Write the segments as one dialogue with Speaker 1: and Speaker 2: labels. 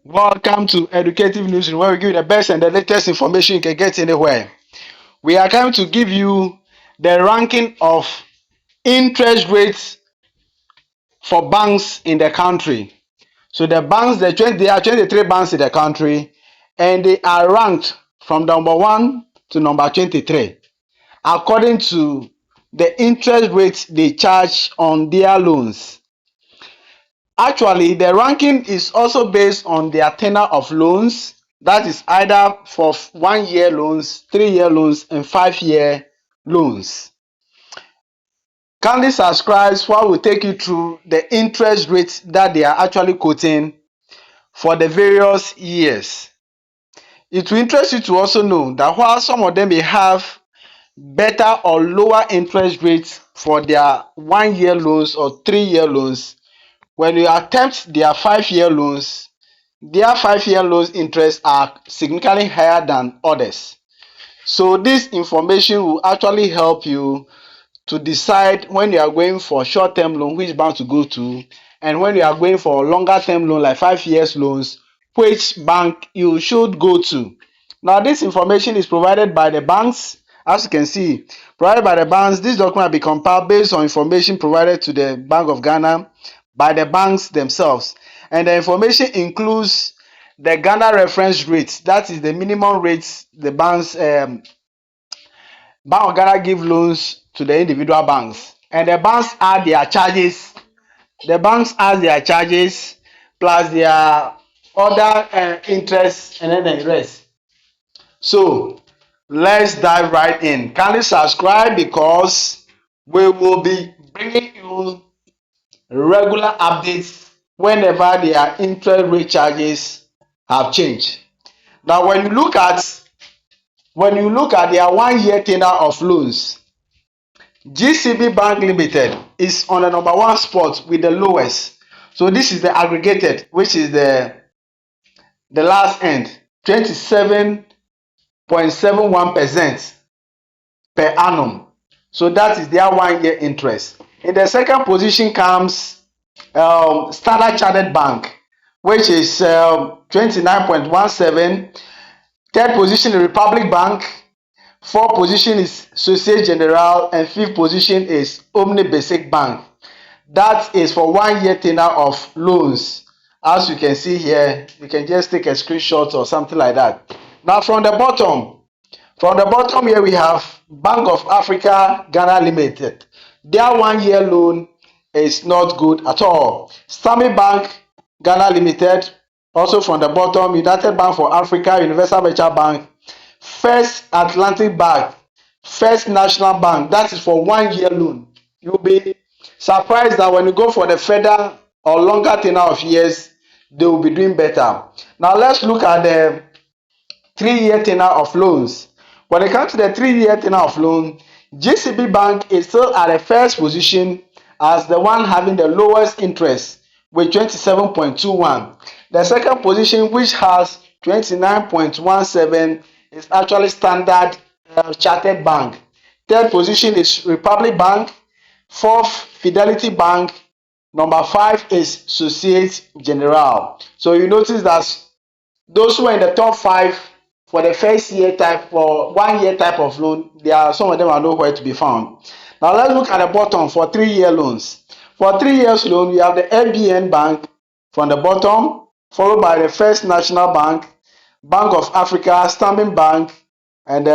Speaker 1: Welcome to Educative News, where we give you the best and the latest information you can get anywhere. We are going to give you the ranking of interest rates for banks in the country. So the banks, there are 23 banks in the country, and they are ranked from number 1 to number 23 according to the interest rates they charge on their loans. Actually, the ranking is also based on their tenor of loans. That is either for 1 year loans, 3 year loans, and 5 year loans. Kindly subscribe while we take you through the interest rates that they are actually quoting for the various years. It will interest you to also know that while some of them may have better or lower interest rates for their 1 year loans or 3 year loans, when you attempt their 5 year loans, their 5 year loans interest are significantly higher than others. So this information will actually help you to decide when you are going for short-term loan which bank to go to, and when you are going for longer term loan like 5 years loans, which bank you should go to. Now this information is provided by the banks. As you can see, provided by the banks. This document will be compiled based on information provided to the Bank of Ghana by the banks themselves, and the information includes the Ghana reference rate. That is the minimum rates the banks Bank of Ghana give loans to the individual banks, and the banks add their charges. The banks add their charges plus their other interest and then the rest. So let's dive right in. Kindly subscribe because we will be bringing you regular updates whenever their interest rate charges have changed. Now, when you look at their 1 year tenor of loans, GCB Bank Limited is on the number 1 spot with the lowest. So this is the aggregated, which is the last end, 27.71% per annum. So that is their 1 year interest. In the second position comes Standard Chartered Bank, which is 29.17. Third position is Republic Bank. Fourth position is Societe Generale, and fifth position is Omni Basic Bank. That is for 1 year tenor of loans. As you can see here, you can just take a screenshot or something like that. Now from the bottom here we have Bank of Africa Ghana Limited. Their 1 year loan is not good at all. Stanbic Bank Ghana Limited, also from the bottom, United Bank for Africa, Universal Merchant Bank, First Atlantic Bank, First National Bank. That is for 1 year loan. You'll be surprised that when you go for the further or longer tenure of years, they will be doing better. Now let's look at the 3 year tenure of loans. When it comes to the 3 year tenure of loan, GCB Bank is still at the first position as the one having the lowest interest with 27.21. The second position, which has 29.17, is actually Standard Chartered Bank. Third position is Republic Bank. Fourth, Fidelity Bank. Number 5 is Societe Generale. So you notice that those who are in the top 5 for the first year type, for 1 year type of loan, some of them are nowhere to be found. Now let's look at the bottom for 3 year loans. For 3 years loan, we have the FBN Bank from the bottom, followed by the First National Bank, Bank of Africa, Stanbic Bank, and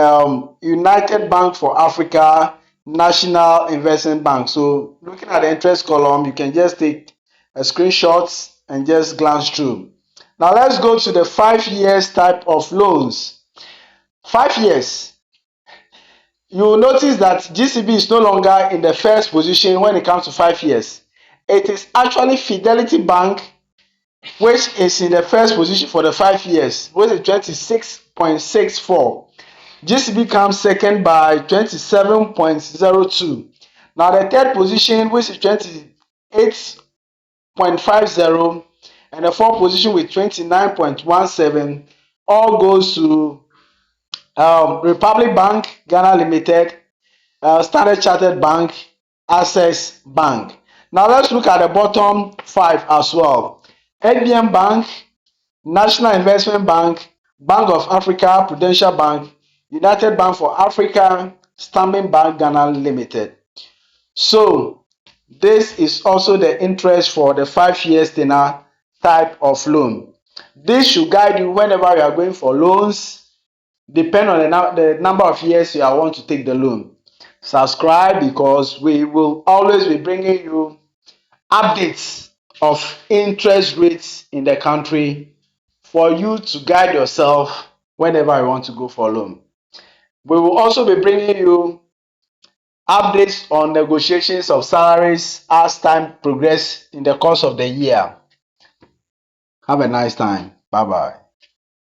Speaker 1: United Bank for Africa, National Investment Bank. So looking at the interest column, you can just take a screenshot and just glance through. Now let's go to the 5 years type of loans. 5 years. You will notice that GCB is no longer in the first position when it comes to 5 years. It is actually Fidelity Bank which is in the first position for the 5 years, which is 26.64. GCB comes second by 27.02. Now the third position, which is 28.50, and the fourth position with 29.17, all goes to Republic Bank Ghana Limited, Standard Chartered Bank, Access Bank. Now let's look at the bottom 5 as well. NBM Bank, National Investment Bank, Bank of Africa, Prudential Bank, United Bank for Africa, Stanbic Bank Ghana Limited. So this is also the interest for the 5 years tenor type of loan. This should guide you whenever you are going for loans, depend on the number of years you want to take the loan. Subscribe because we will always be bringing you updates of interest rates in the country for you to guide yourself whenever you want to go for a loan. We will also be bringing you updates on negotiations of salaries as time progress in the course of the year. Have a nice time. Bye bye.